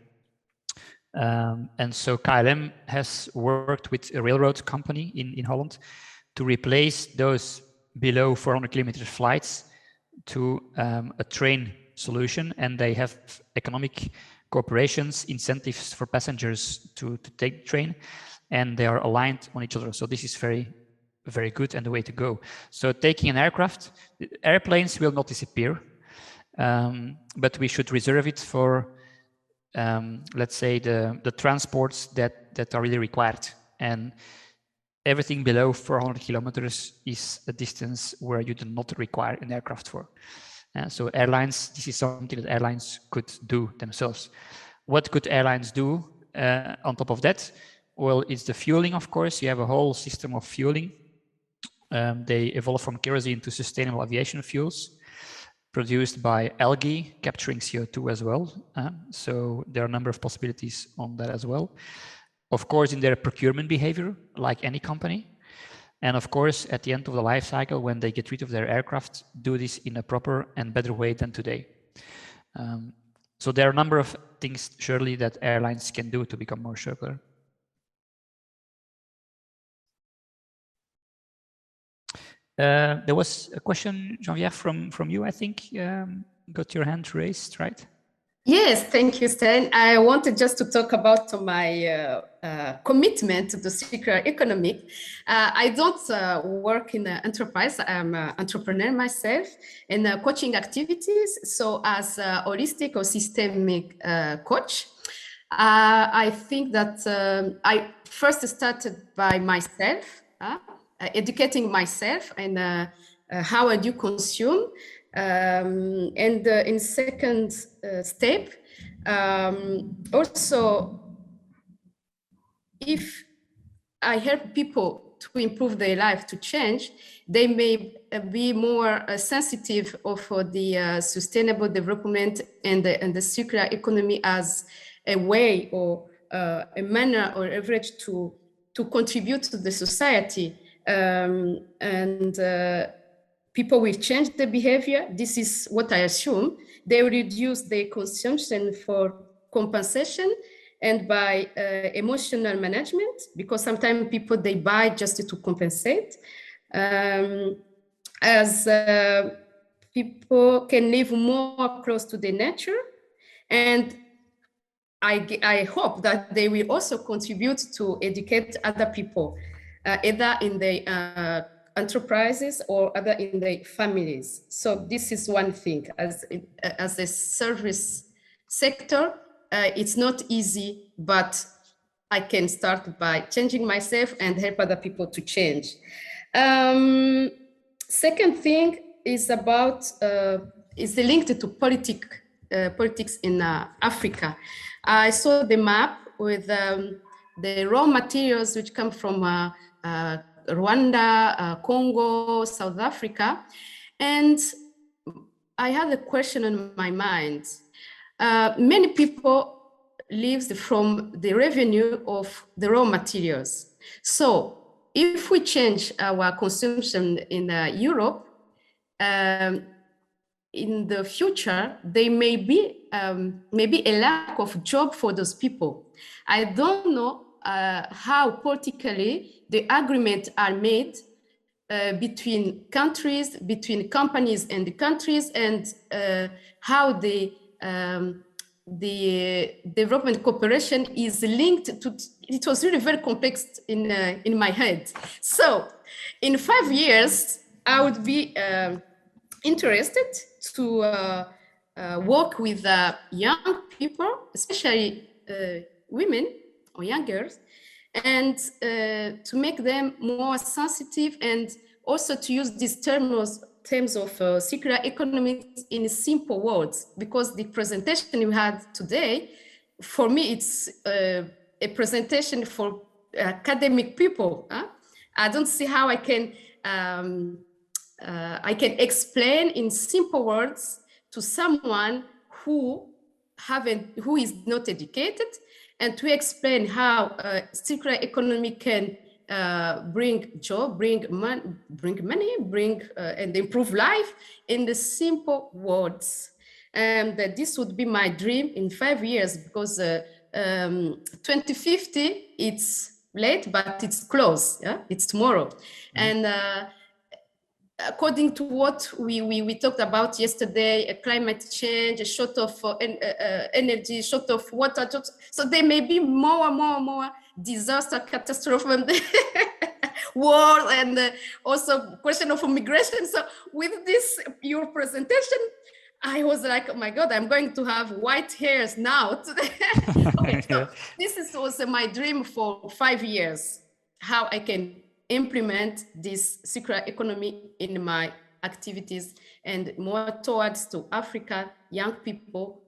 And so KLM has worked with a railroad company in Holland to replace those below 400 kilometer flights to a train solution. And they have economic cooperations, incentives for passengers to take the train, and they are aligned on each other. So this is very, very good and the way to go. So taking an aircraft, airplanes will not disappear, but we should reserve it for let's say the transports that are really required, and everything below 400 kilometers is a distance where you do not require an aircraft for. So airlines, this is something that airlines could do themselves. What could airlines do on top of that? Well, it's the fueling, of course. You have a whole system of fueling. They evolved from kerosene to sustainable aviation fuels produced by algae, capturing CO2 as well. So there are a number of possibilities on that as well. Of course, in their procurement behavior, like any company. And of course, at the end of the life cycle, when they get rid of their aircraft, do this in a proper and better way than today. So there are a number of things, surely, that airlines can do to become more circular. There was a question, Jean-Pierre, from you, I think. Got your hand raised, right? Yes, thank you, Stein. I wanted just to talk about my commitment to the circular economy. I don't work in an enterprise. I'm an entrepreneur myself in coaching activities. So as a holistic or systemic coach, I think that I first started by myself, educating myself and how I do consume. And in second step, also, if I help people to improve their life, to change, they may be more sensitive of the sustainable development and the circular economy as a way or a manner or average to contribute to the society. People will change their behavior. This is what I assume. They will reduce their consumption for compensation and by emotional management, because sometimes people, they buy just to compensate. As people can live more close to the nature. And I hope that they will also contribute to educate other people, either in the enterprises or other in the families. So this is one thing. As a service sector, it's not easy, but I can start by changing myself and help other people to change. Second thing is about is linked to politics in Africa. I saw the map with the raw materials which come from Rwanda, Congo, South Africa. And I had a question on my mind. Many people live from the revenue of the raw materials. So if we change our consumption in Europe, in the future, there may be maybe a lack of job for those people. I don't know how politically the agreements are made between countries, between companies and the countries, and how the development cooperation is linked to. It was really very complex in my head. So in 5 years, I would be interested to work with young people, especially women or young girls, and to make them more sensitive, and also to use these terms of circular economy in simple words, because the presentation you had today, for me, it's a presentation for academic people. I don't see how I can explain in simple words to someone who is not educated, and to explain how circular economy can bring job, bring money, and improve life in the simple words. And this would be my dream in 5 years, because 2050, it's late, but it's close. Yeah, it's tomorrow. Mm-hmm. And according to what we talked about yesterday, climate change, a short of energy, short of water. So there may be more disaster, catastrophe, and war, and also question of migration. So with this, your presentation, I was like, oh my God, I'm going to have white hairs now today. Okay, so this was my dream for 5 years, how I can implement this circular economy in my activities and more towards to Africa, young people.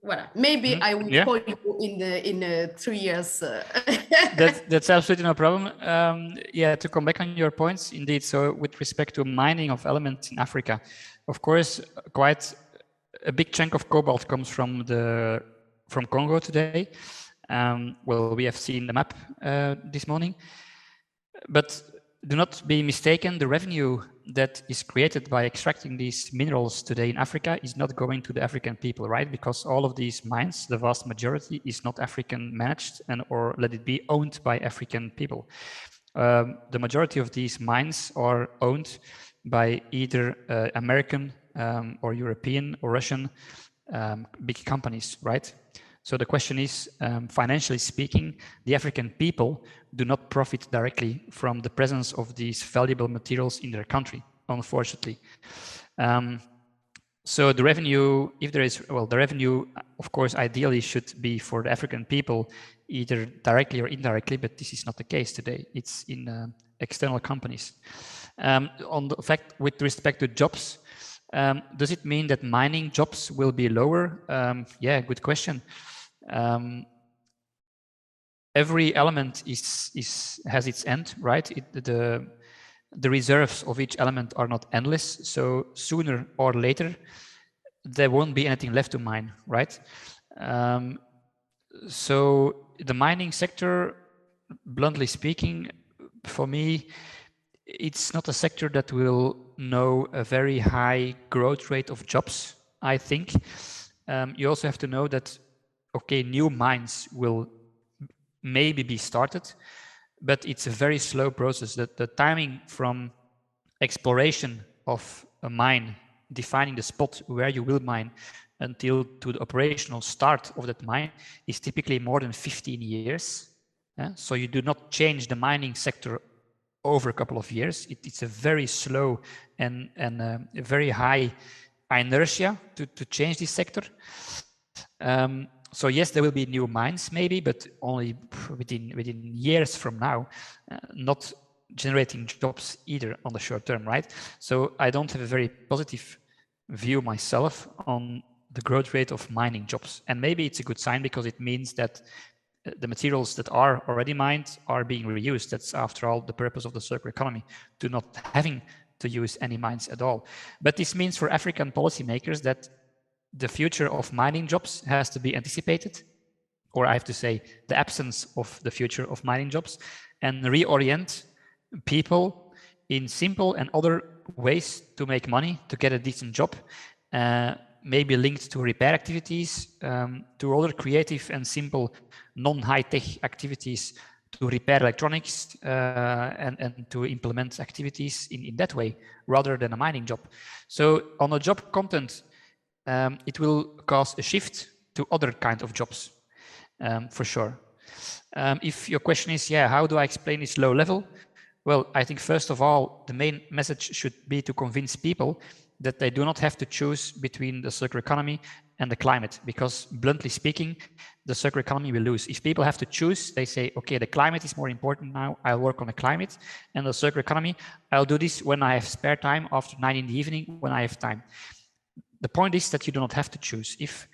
Well, maybe I will call you in 3 years. That's absolutely no problem. Yeah, to come back on your points, indeed. So with respect to mining of elements in Africa, of course, quite a big chunk of cobalt comes from Congo today. Well, we have seen the map this morning, but do not be mistaken, the revenue that is created by extracting these minerals today in Africa is not going to the African people, right? Because all of these mines, the vast majority, is not African managed or let it be owned by African people. The majority of these mines are owned by either American or European or Russian big companies, right? So the question is, financially speaking, the African people do not profit directly from the presence of these valuable materials in their country, unfortunately. So the revenue, if there is, well, the revenue, of course, ideally should be for the African people, either directly or indirectly, but this is not the case today. It's in external companies. On the fact, with respect to jobs, does it mean that mining jobs will be lower? Yeah, good question. Every element has its end, right? The reserves of each element are not endless, so sooner or later there won't be anything left to mine, right? So the mining sector, bluntly speaking, for me, it's not a sector that will know a very high growth rate of jobs, I think. You also have to know that, okay, new mines will maybe be started, but it's a very slow process. That the timing from exploration of a mine, defining the spot where you will mine, until to the operational start of that mine is typically more than 15 years. So you do not change the mining sector over a couple of years. It's a very slow and a very high inertia to change this sector. So yes, there will be new mines maybe, but only within years from now, not generating jobs either on the short term, right? So I don't have a very positive view myself on the growth rate of mining jobs. And maybe it's a good sign because it means that the materials that are already mined are being reused. That's after all the purpose of the circular economy, to not having to use any mines at all. But this means for African policymakers that the future of mining jobs has to be anticipated, or I have to say the absence of the future of mining jobs, and reorient people in simple and other ways to make money, to get a decent job, maybe linked to repair activities, to other creative and simple non-high-tech activities to repair electronics and to implement activities in that way, rather than a mining job. So on a job content, it will cause a shift to other kind of jobs, for sure. If your question is, yeah, how do I explain this low level? Well, I think first of all, the main message should be to convince people that they do not have to choose between the circular economy and the climate, because bluntly speaking, the circular economy will lose. If people have to choose, they say, okay, the climate is more important now, I'll work on the climate, and the circular economy, I'll do this when I have spare time after 9 in the evening, when I have time. The point is that you do not have to choose. If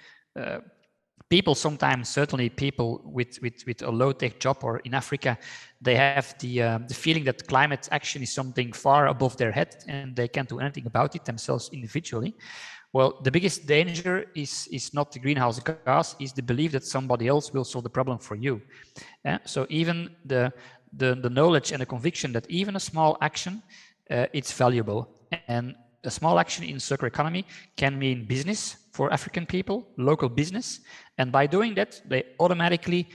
people sometimes, certainly people with a low-tech job or in Africa, they have the feeling that climate action is something far above their head and they can't do anything about it themselves individually. Well, the biggest danger is not the greenhouse gas, is the belief that somebody else will solve the problem for you. So even the knowledge and the conviction that even a small action, it's valuable. And a small action in circular economy can mean business for African people, local business. And by doing that, they automatically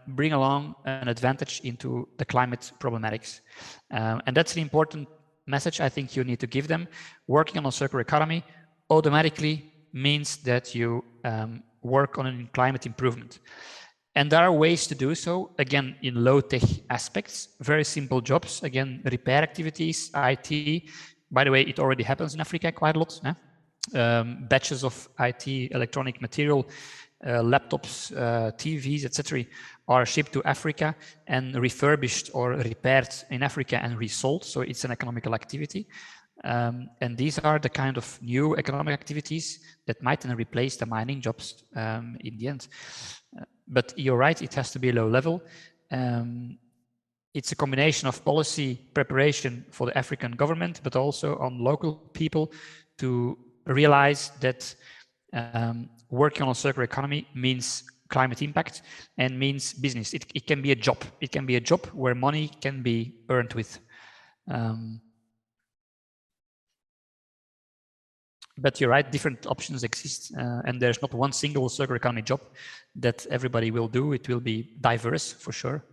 bring along an advantage into the climate problematics. And that's an important message I think you need to give them. Working on a circular economy automatically means that you work on a climate improvement. And there are ways to do so, again, in low-tech aspects, very simple jobs, again, repair activities, IT. By the way, it already happens in Africa quite a lot. Batches of IT, electronic material, laptops, TVs, etc., are shipped to Africa and refurbished or repaired in Africa and resold. So it's an economical activity. And these are the kind of new economic activities that might then replace the mining jobs in the end. But you're right, it has to be low level. It's a combination of policy preparation for the African government, but also on local people to realize that working on a circular economy means climate impact and means business. It can be a job. It can be a job where money can be earned with. But you're right, different options exist, and there's not one single circular economy job that everybody will do. It will be diverse for sure.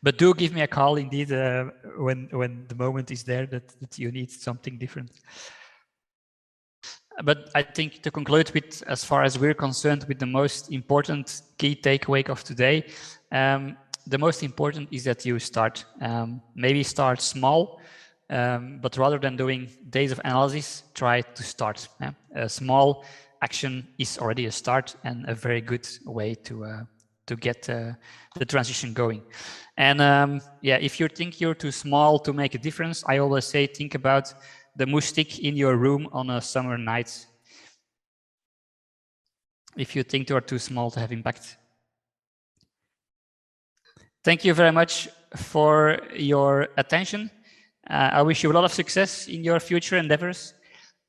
But do give me a call indeed when the moment is there that you need something different. But I think to conclude with, as far as we're concerned, with the most important key takeaway of today, the most important is that you start. Maybe start small, but rather than doing days of analysis, try to start. A small action is already a start and a very good way to get the transition going. And yeah, if you think you're too small to make a difference, I always say think about the moose stick in your room on a summer night. If you think you are too small to have impact. Thank you very much for your attention. I wish you a lot of success in your future endeavors.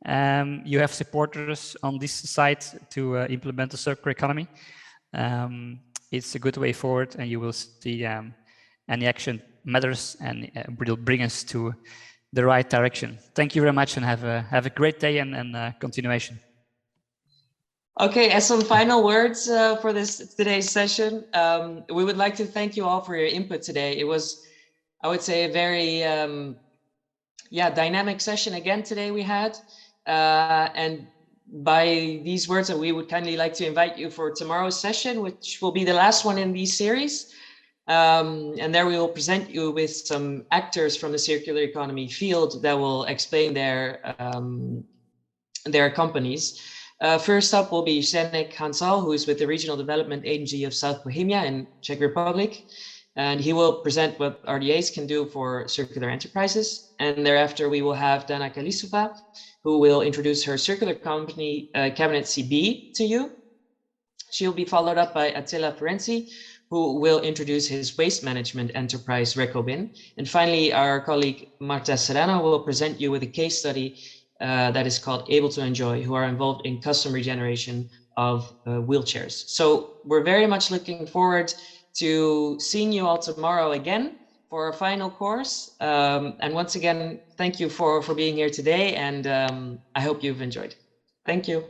You have supporters on this side to implement the circular economy. It's a good way forward, and you will see any action matters and will bring us to the right direction. Thank you very much, and have a great day and continuation. Okay, as some final words for today's session, we would like to thank you all for your input today. It was, I would say, a very dynamic session again today we had. And by these words, we would kindly like to invite you for tomorrow's session, which will be the last one in this series. And there we will present you with some actors from the circular economy field that will explain their companies. First up will be Zdeněk Hansal, who is with the Regional Development Agency of South Bohemia in Czech Republic. And he will present what RDAs can do for circular enterprises. And thereafter, we will have Dana Kalisova, who will introduce her circular company, Cabinet CB, to you. She'll be followed up by Attila Ferenci, who will introduce his waste management enterprise, Recobin. And finally, our colleague Marta Serrano will present you with a case study that is called Able to Enjoy, who are involved in custom regeneration of wheelchairs. So we're very much looking forward to seeing you all tomorrow again for our final course. And once again, thank you for being here today, and I hope you've enjoyed. Thank you.